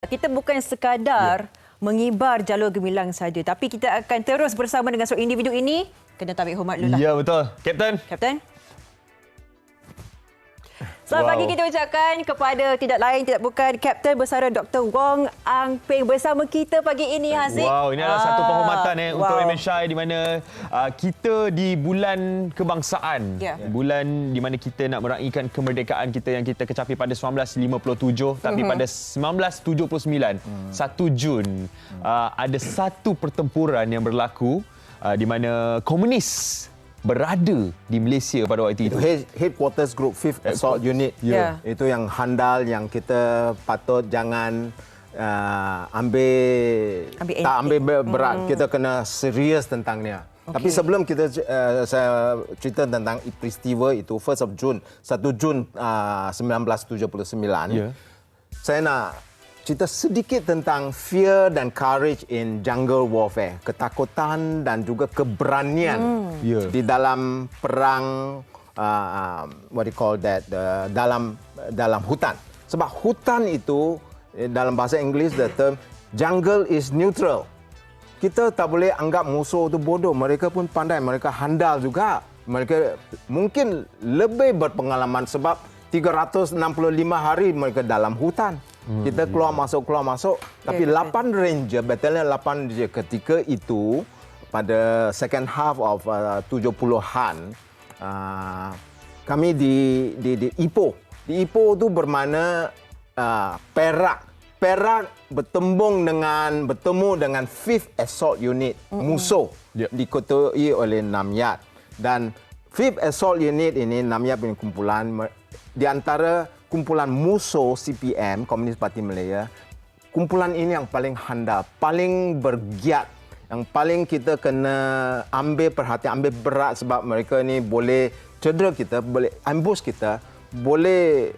Kita bukan sekadar mengibar jalur gemilang saja, tapi kita akan terus bersama dengan seorang individu ini. Kena tarik hormat dulu lah. Ya, betul. Kapten. Selamat pagi kita ucapkan kepada tidak lain tidak bukan Kapten Bersara Dr. Wong Ang Peng bersama kita pagi ini, Haziq. Wow, ini adalah satu penghormatan untuk MSI di mana kita di bulan kebangsaan. Bulan di mana kita nak meraihkan kemerdekaan kita yang kita kecapi pada 1957, tapi pada 1979, 1 Jun, ada satu pertempuran yang berlaku di mana komunis berada di Malaysia pada waktu itu. Headquarters Group 5th Assault Unit. Itu yang handal, yang kita patut jangan ambil berat. Kita kena serius tentangnya. Tapi sebelum kita saya cerita tentang peristiwa itu 1st of June, 1 Jun 1979. Saya nak cerita sedikit tentang fear dan courage in jungle warfare, ketakutan dan juga keberanian di dalam perang what do you call that, dalam hutan. Sebab hutan itu dalam bahasa Inggeris the term jungle is neutral. Kita tak boleh anggap musuh itu bodoh, mereka pun pandai, mereka handal juga. Mereka mungkin lebih berpengalaman sebab 365 hari mereka dalam hutan. Kita keluar masuk. Tapi 8 ranger, batalion 8 ranger ketika itu pada second half of 70-an, kami di Ipoh. Di Ipoh itu bermakna Perak. Perak bertemu dengan 5th Assault Unit musuh diketuai oleh Namyat. Dan 5th Assault Unit ini Namyat punya kumpulan di antara kumpulan musuh CPM, Komunis Parti Malaya. Kumpulan ini yang paling handal, paling bergiat, yang paling kita kena ambil perhatian, ambil berat sebab mereka ni boleh cedera kita, boleh ambush kita, boleh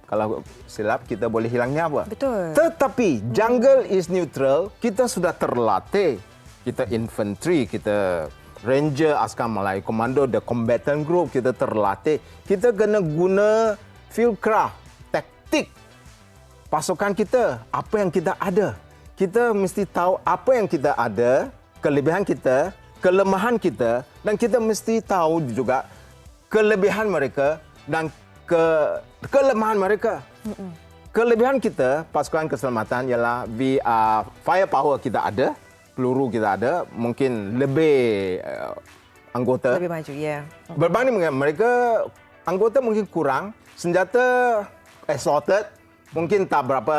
kalau silap kita boleh hilang nyawa. Betul. Tetapi jungle is neutral, kita sudah terlatih. Kita infantry, kita ranger, askar Melayu, komando, the combatant group, kita terlatih. Kita kena guna field craft, taktik pasukan kita, apa yang kita ada. Kita mesti tahu apa yang kita ada, kelebihan kita, kelemahan kita, dan kita mesti tahu juga kelebihan mereka dan kelemahan mereka. Kelebihan kita, pasukan keselamatan, ialah firepower kita ada, peluru kita ada, mungkin lebih anggota. Lebih maju, Berbanding dengan mereka, anggota mungkin kurang. Senjata assorted, mungkin tak berapa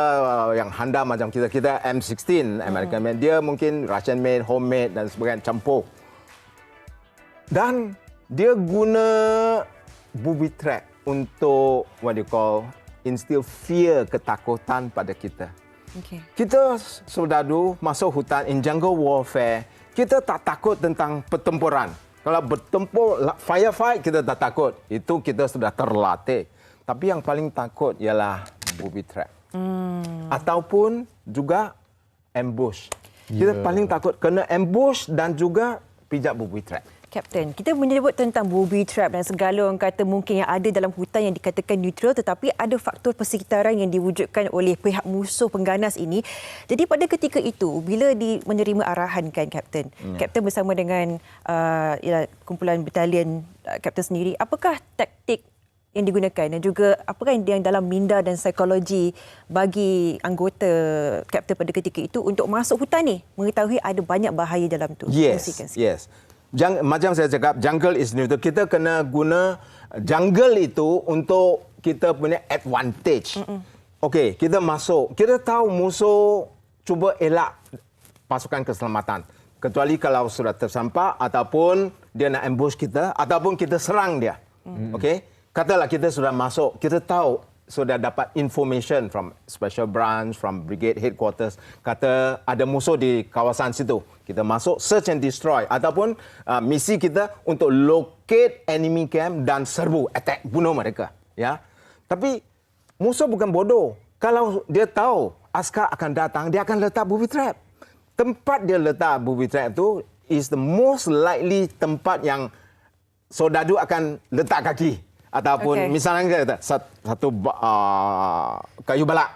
yang handal macam kita. Kita M16 American made, dia mungkin Russian made, homemade dan sebagainya, campur. Dan dia guna booby trap untuk what you call instill fear, ketakutan pada kita. Kita sudah dulu masuk hutan in jungle warfare, kita tak takut tentang pertempuran. Kalau bertempur, firefight, kita tak takut. Itu kita sudah terlatih. Tapi yang paling takut ialah booby trap. Ataupun juga ambush. Kita paling takut kena ambush dan juga pijak booby trap. Kapten, kita menyebut tentang booby trap dan segala orang kata mungkin yang ada dalam hutan yang dikatakan neutral, tetapi ada faktor persekitaran yang diwujudkan oleh pihak musuh pengganas ini. Jadi pada ketika itu, bila menerima arahan kan Kapten, Kapten bersama dengan kumpulan batalion Kapten sendiri, apakah taktik yang digunakan dan juga apakah yang dalam minda dan psikologi bagi anggota Kapten pada ketika itu untuk masuk hutan ni, mengetahui ada banyak bahaya dalam tu? Yes. Macam saya cakap, jungle is neutral. Kita kena guna jungle itu untuk kita punya advantage. Okey, kita masuk. Kita tahu musuh cuba elak pasukan keselamatan. Kecuali kalau sudah tersampak ataupun dia nak ambush kita ataupun kita serang dia. Okey? Katalah kita sudah masuk, kita tahu sudah dapat information from special branch, from brigade headquarters, kata ada musuh di kawasan situ. Kita masuk, search and destroy. Ataupun misi kita untuk locate enemy camp dan serbu, attack, bunuh mereka. Ya. Tapi musuh bukan bodoh. Kalau dia tahu askar akan datang, dia akan letak booby trap. Tempat dia letak booby trap itu is the most likely tempat yang soldadu akan letak kaki. Ataupun misalnya kita satu kayu balak.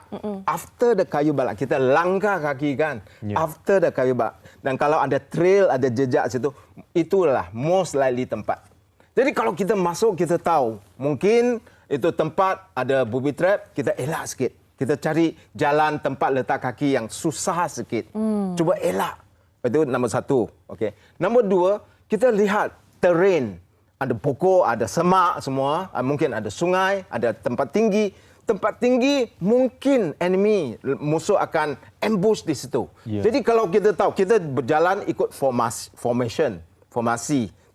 After the kayu balak, kita langkah kaki kan. After the kayu balak. Dan kalau ada trail, ada jejak situ, itulah most likely tempat. Jadi kalau kita masuk, kita tahu. Mungkin itu tempat ada booby trap, kita elak sikit. Kita cari jalan tempat letak kaki yang susah sikit. Cuba elak. Itu nombor satu. Okay. Nombor dua, kita lihat terrain. Ada pokok, ada semak semua. Mungkin ada sungai, ada tempat tinggi. Tempat tinggi mungkin enemy, musuh akan ambush di situ. Jadi kalau kita tahu, kita berjalan ikut formasi,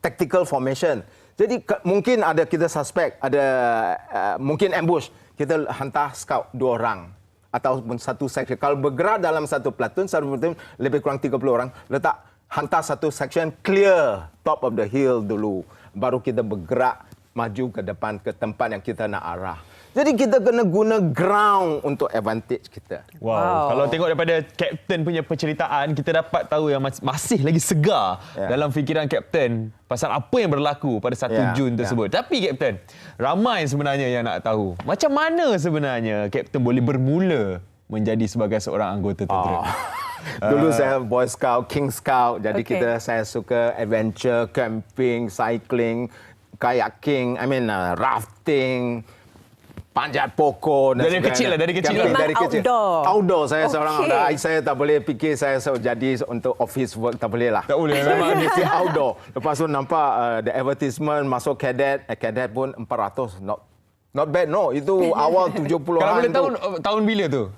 tactical formation. Jadi mungkin ada kita suspek, ada mungkin ambush. Kita hantar scout 2 orang. Ataupun satu section. Kalau bergerak dalam satu platoon lebih kurang 30 orang, hantar satu section clear top of the hill dulu. Baru kita bergerak maju ke depan ke tempat yang kita nak arah. Jadi kita kena guna ground untuk advantage kita. Wow. Kalau tengok daripada Kapten punya penceritaan, kita dapat tahu yang masih lagi segar dalam fikiran Kapten pasal apa yang berlaku pada 1 Jun tersebut. Tapi Kapten, ramai sebenarnya yang nak tahu macam mana sebenarnya Kapten boleh bermula menjadi sebagai seorang anggota tentera. Dulu saya Boy Scout, King Scout. Jadi saya suka adventure, camping, cycling, kayaking, rafting, panjat pokok. Dari kecil. Dari kecil. Outdoor. Saya seorang saya tak boleh fikir saya jadi untuk office work, tak boleh lah. Tak boleh. Memang mesti outdoor. Lepas tu nampak the advertisement masuk cadet. Cadet pun 400. Not bad, no. Itu awal 70-an. Kalau boleh tahu tahun bila tu?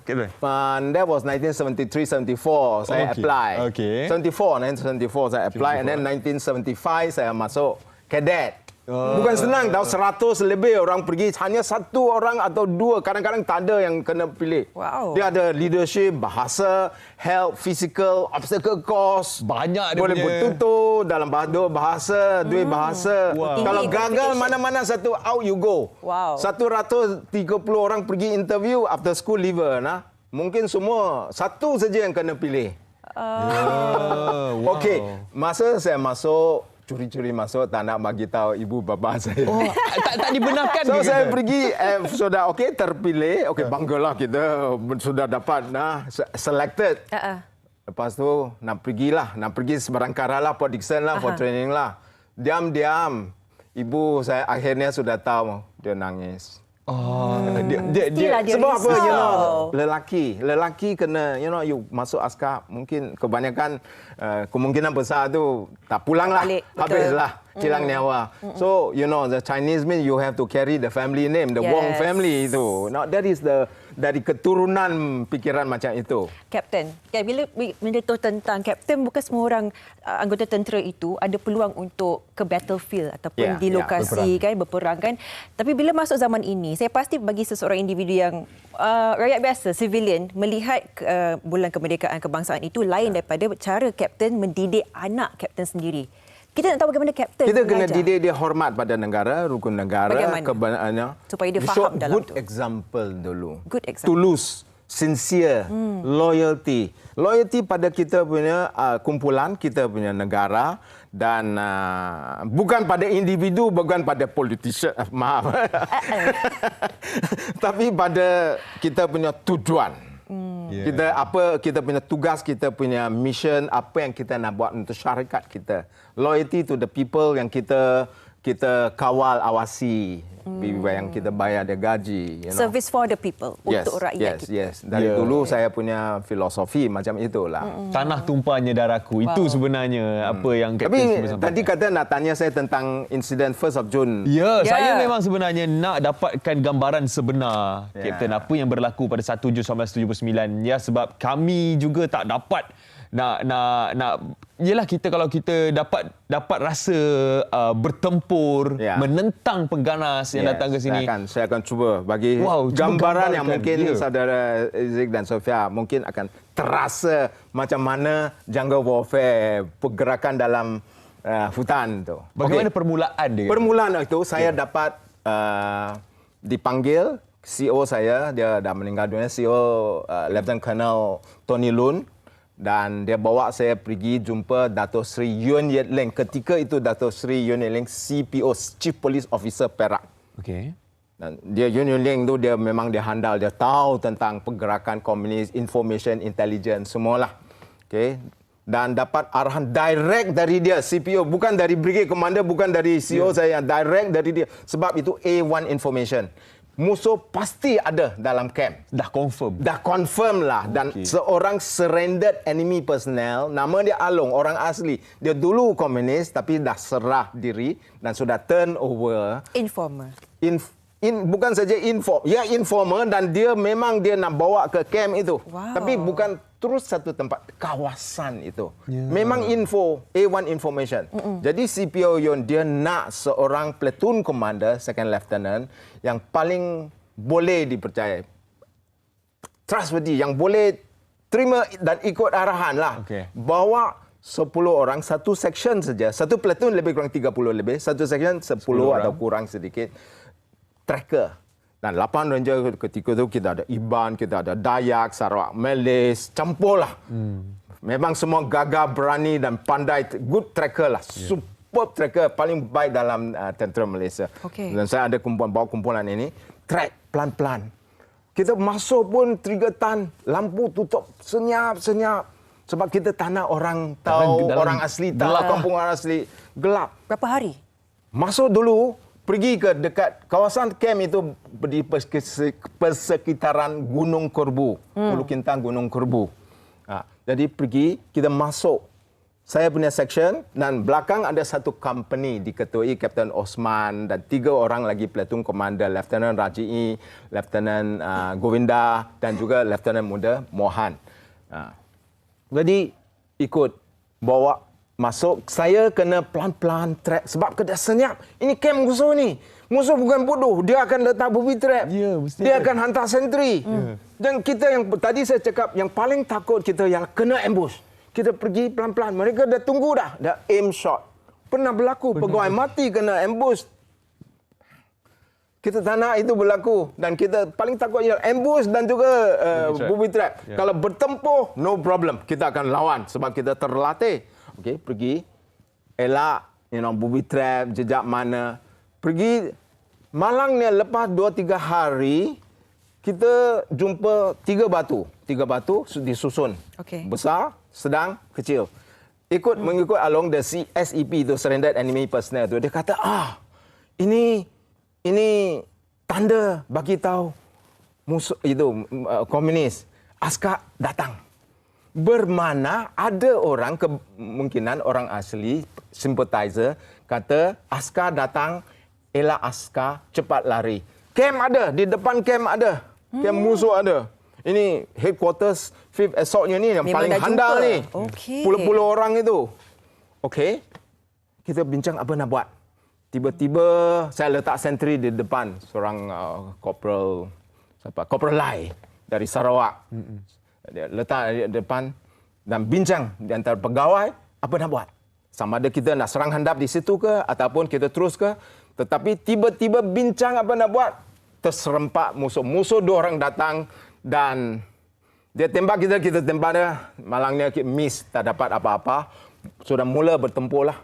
That was 1973-74 saya apply. 1974 saya apply. And then 1975 saya masuk cadet. Bukan senang, tahu 100 lebih orang pergi, hanya 1 orang atau 2, kadang-kadang tak ada yang kena pilih. Dia ada leadership, bahasa, health, physical, obstacle course. Banyak dia boleh punya. bertutur dalam bahasa, 2 bahasa. Kalau gagal mana-mana satu, out you go. 130 orang pergi interview after school leaver. Mungkin semua, 1 saja yang kena pilih. Okey, masa saya masuk, curi-curi masuk, tak nak bagi tahu ibu bapa saya. Tak dibenarkan. So saya pergi, sudah terpilih. Banggalah kita sudah dapat selected. Lepas tu nak pergi sebarang kara lah, for Dixon lah, for training lah. Diam-diam, ibu saya akhirnya sudah tahu, dia nangis. Dia sebab apa? Lelaki kena, you masuk askar, mungkin kebanyakan kemungkinan besar tu tak pulang lah, habislah, hilang nyawa. So the Chinese mean you have to carry the family name, the Wong family itu. Now that is dari keturunan pikiran macam itu. Kapten, bila tahu tentang Kapten, bukan semua orang anggota tentera itu ada peluang untuk ke battlefield ataupun di lokasi berperang kan. Tapi bila masuk zaman ini, saya pasti bagi seseorang individu yang rakyat biasa, civilian, melihat bulan kemerdekaan kebangsaan itu lain daripada cara Kapten mendidik anak Kapten sendiri. Kita nak tahu bagaimana Kapten kita kena didik dia hormat pada negara, rukun negara, kebenarannya. Supaya dia faham dalam good example dulu. Good example. Tulus, sincere, loyalty. Loyalty pada kita punya kumpulan, kita punya negara dan bukan pada individu, bukan pada politician, maaf. Tapi pada kita punya tujuan. Kita punya tugas, kita punya mission, apa yang kita nak buat untuk syarikat kita. Loyalty to the people yang kita kawal, awasi, yang kita bayar dia gaji. Service for the people, untuk rakyat kita. Yes. Dari dulu saya punya filosofi macam itulah. Tanah tumpahnya darahku. Itu sebenarnya apa yang Kapten sampaikan. Tadi kata nak tanya saya tentang insiden 1st of June. Saya memang sebenarnya nak dapatkan gambaran sebenar, Kapten, apa yang berlaku pada 1 Jun 1979. Sebab kami juga tak dapat yelah, kalau kita dapat rasa bertempur, menentang pengganas yang datang ke sini. Saya akan cuba bagi gambaran yang mungkin saudara Zik dan Sofia mungkin akan terasa macam mana jungle warfare, pergerakan dalam hutan tu. Bagaimana permulaan dia? Permulaan itu saya dapat dipanggil CEO saya, dia dah meninggal dunia, CEO Lieutenant Colonel Tony Lun. Dan dia bawa saya pergi jumpa Dato' Sri Yuen Yet Leng. Ketika itu Dato' Sri Yuen Yet Leng CPO, Chief Police Officer Perak. Okey. Dan dia Union Link tu dia memang dia handal, dia tahu tentang pergerakan komunis, information intelligence semualah. Okey. Dan dapat arahan direct dari dia, CPO, bukan dari Brigade Commander, bukan dari CEO saya, direct dari dia. Sebab itu A1 information. Musuh pasti ada dalam camp. Dah confirm. Dah confirm lah. Dan seorang surrendered enemy personnel, nama dia Along, orang asli. Dia dulu komunis tapi dah serah diri dan sudah turn over. Informer. Bukan saja informer dan dia memang dia nak bawa ke camp itu. Wow. Tapi bukan terus satu tempat, kawasan itu. Memang info, A1 information. Jadi CPO Yon dia nak seorang platoon commander, second lieutenant yang paling boleh dipercaya. Trustworthy, yang boleh terima dan ikut arahan lah. Bawa 10 orang, satu section saja. Satu platoon lebih kurang 30 lebih, satu section 10 atau kurang sedikit. Tracker. Dan 8 ranger ketika itu kita ada Iban, kita ada Dayak, Sarawak, Malaysia, campur lah. Memang semua gagah, berani dan pandai. Good tracker lah. Superb tracker. Paling baik dalam tentera Malaysia. Dan saya ada bawa kumpulan ini. Track pelan-pelan. Kita masuk pun 3 tan. Lampu tutup. Senyap-senyap. Sebab kita tak nak orang tahu, orang asli tahu. Kampung orang asli. Gelap. Berapa hari? Masuk dulu. Pergi ke dekat kawasan camp itu di persekitaran Gunung Korbu. Ulu Kintang Gunung Korbu. Jadi pergi, kita masuk. Saya punya section dan belakang ada satu company diketuai Kapten Osman dan 3 orang lagi platoon commander, Lieutenant Raji'i, Lieutenant Govinda dan juga Lieutenant Muda Mohan. Jadi ikut bawa masuk, saya kena pelan-pelan track sebab kena senyap. Ini camp musuh ni. Musuh bukan bodoh. Dia akan letak booby trap. Dia akan hantar sentry. Dan kita yang tadi saya cakap, yang paling takut kita yang kena ambush. Kita pergi pelan-pelan. Mereka dah tunggu dah. Dah aim shot. Pernah berlaku. Pegawai mati kena ambush. Kita tak nak itu berlaku. Dan kita paling takut ialah ambush dan juga booby trap. Kalau bertempur, no problem. Kita akan lawan sebab kita terlatih. Okey, pergi elak, booby trap, jejak mana. Pergi malangnya lepas 2-3 hari, kita jumpa 3 batu. 3 batu disusun. Besar, sedang, kecil. Mengikut along the SEP itu, Surrendered Enemy Personnel itu. Dia kata, ini tanda bagi tahu musuh itu komunis. Askar datang. Bermana ada orang, kemungkinan orang asli, sympathizer, kata askar datang, elak askar cepat lari. Camp ada, di depan camp ada. Camp musuh ada. Ini headquarters 5th Assault-nya ni yang paling handal ni. Puluh-puluh orang itu. Okey, kita bincang apa nak buat. Tiba-tiba saya letak sentry di depan. Seorang Corporal Lai dari Sarawak. Dia letak di depan dan bincang di antara pegawai apa nak buat. Sama ada kita nak serang handap di situ ke ataupun kita terus ke. Tetapi tiba-tiba bincang apa nak buat. Terserempak musuh. Musuh 2 orang datang dan dia tembak kita tembak dia. Malangnya miss, tak dapat apa-apa. Sudah mula bertempur lah.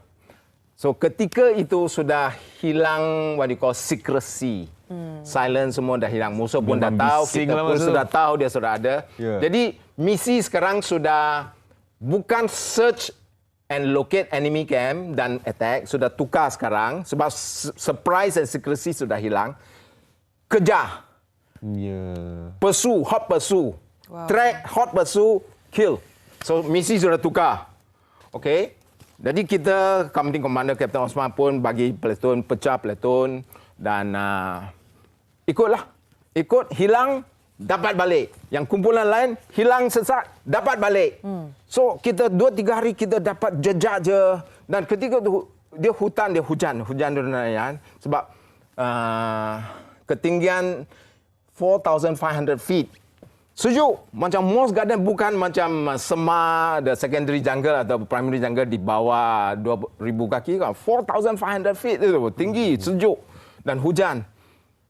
So ketika itu sudah hilang what you call secrecy. Silence semua dah hilang. Musuh pun dah tahu, kita pun sudah tahu dia sudah ada. Jadi misi sekarang sudah bukan search and locate enemy camp dan attack. Sudah tukar sekarang sebab surprise and secrecy sudah hilang. Kejar. Pursue, hot pursue. Track, hot pursue, kill. So misi sudah tukar. Okey. Jadi kita, company commander Kapten Osman pun bagi platoon, pecah platoon dan ikutlah. Ikut, hilang, dapat balik. Yang kumpulan lain, hilang sesak, dapat balik. So, kita 2-3 hari kita dapat jejak je. Dan ketika tu, dia hujan durian. Sebab ketinggian 4,500 feet. Sejuk. Macam Moss Garden, bukan macam Semar, the secondary jungle atau primary jungle di bawah 2,000 kaki. 4,500 feet itu, tinggi, sejuk. Dan hujan.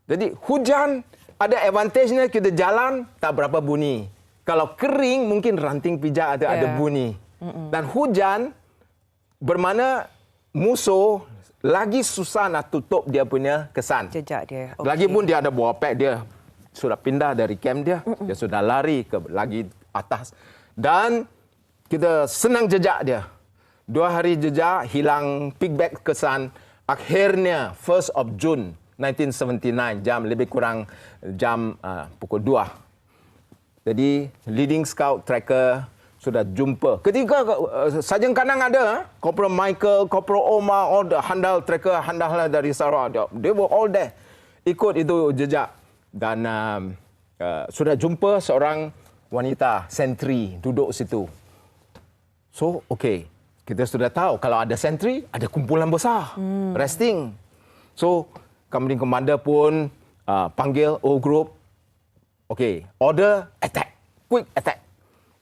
Jadi hujan ada advantage-nya, kita jalan tak berapa bunyi. Kalau kering mungkin ranting pijak ada bunyi. Dan hujan bermakna musuh lagi susah nak tutup dia punya kesan. Jejak dia. Okay. Lagipun dia ada bawa pack, dia sudah pindah dari camp dia. Dia sudah lari ke lagi atas. Dan kita senang jejak dia. 2 hari jejak, hilang feedback kesan. Akhirnya 1st of June 1979, lebih kurang jam pukul 2. Jadi leading scout tracker sudah jumpa. Ketika Sarjan Kanang ada, Corporal Michael, Corporal Omar, all the handal tracker, handal dari Sarawak, they were all there. Ikut itu jejak. Dan sudah jumpa seorang wanita sentry duduk situ. So, okay. Kita sudah tahu kalau ada sentry, ada kumpulan besar. Resting. So, company commander pun panggil all group. Okay, order, attack. Quick attack.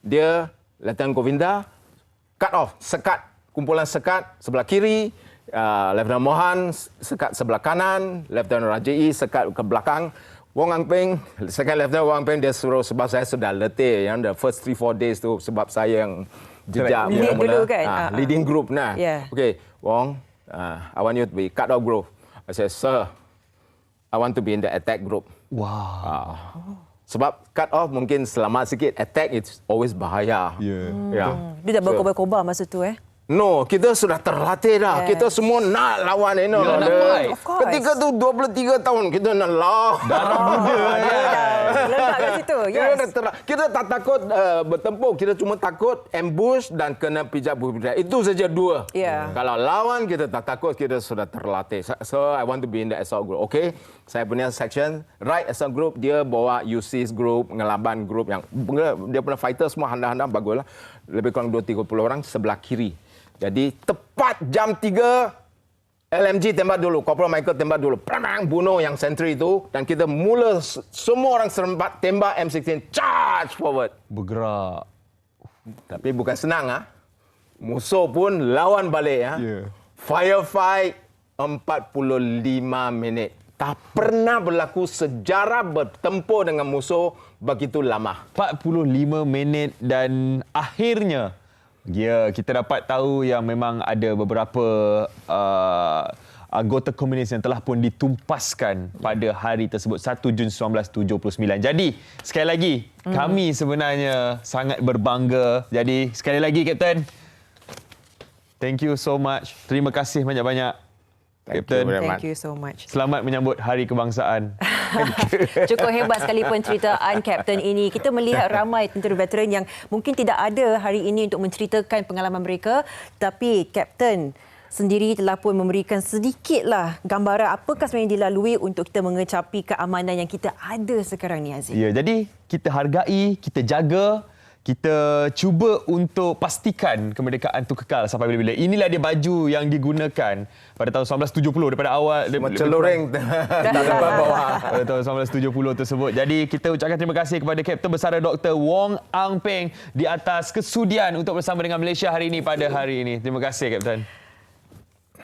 Dia Lieutenant Govinda, cut off, sekat, kumpulan sekat sebelah kiri, Lieutenant Mohan sekat sebelah kanan, Lieutenant Rajai sekat ke belakang. Wong Ang Peng, second Lieutenant Wong Ang Peng, dia suruh sebab saya sudah letih, yang the first 3-4 days tu sebab saya yang jejak mula-mula kan? Leading group nah. Yeah. Okay, Wong, I want you to be cut off group. I said, sir, I want to be in the attack group. Wow. Sebab cut off mungkin selamat sikit, attack it's always bahaya. Yeah. Dia dah berkobar-kobar masa tu No, kita sudah terlatih dah. Kita semua nak lawan ini. Ketika tu 23 tahun kita nak lawan. Darah muda letak kat situ. Yes. Kita tak takut bertempur, kita cuma takut ambush dan kena pijak budak. Itu saja dua. Yeah. Kalau lawan kita tak takut, kita sudah terlatih. So I want to be in the assault group. Okay, saya punya section right assault group, dia bawa UC's group, ngelaban group yang dia punya fighter semua handal-handal baguslah. Lebih kurang 2-30 orang sebelah kiri. Jadi tepat jam 3 LMG tembak dulu, Corporal Michael tembak dulu, perang bunuh yang sentry itu, dan kita mula semua orang serempak tembak M16, charge forward. Bergerak. Tapi bukan senang Musuh pun lawan balik Firefight 45 minit. Tak pernah berlaku sejarah bertempur dengan musuh begitu lama. 45 minit dan akhirnya kita dapat tahu yang memang ada beberapa anggota komunis yang telah pun ditumpaskan pada hari tersebut 1 Jun 1979. Jadi sekali lagi kami sebenarnya sangat berbangga. Jadi sekali lagi Kapten, thank you so much. Terima kasih banyak-banyak. Kapten, thank you so much. Selamat menyambut Hari Kebangsaan. Cukup hebat sekali penceritaan Kapten ini. Kita melihat ramai tentera veteran yang mungkin tidak ada hari ini untuk menceritakan pengalaman mereka. Tapi Kapten sendiri telah pun memberikan sedikitlah gambaran apakah sebenarnya dilalui untuk kita mengecapi keamanan yang kita ada sekarang ni, Aziz. Ya, jadi kita hargai, kita jaga, kita cuba untuk pastikan kemerdekaan itu kekal sampai bila-bila. Inilah dia baju yang digunakan pada tahun 1970 daripada awal. Celoreng tak dapat bawa. Pada tahun 1970 tersebut. Jadi kita ucapkan terima kasih kepada Kapten Bersara Dr. Wong Ang Peng di atas kesudian untuk bersama dengan Malaysia hari ini pada hari ini. Terima kasih Kapten.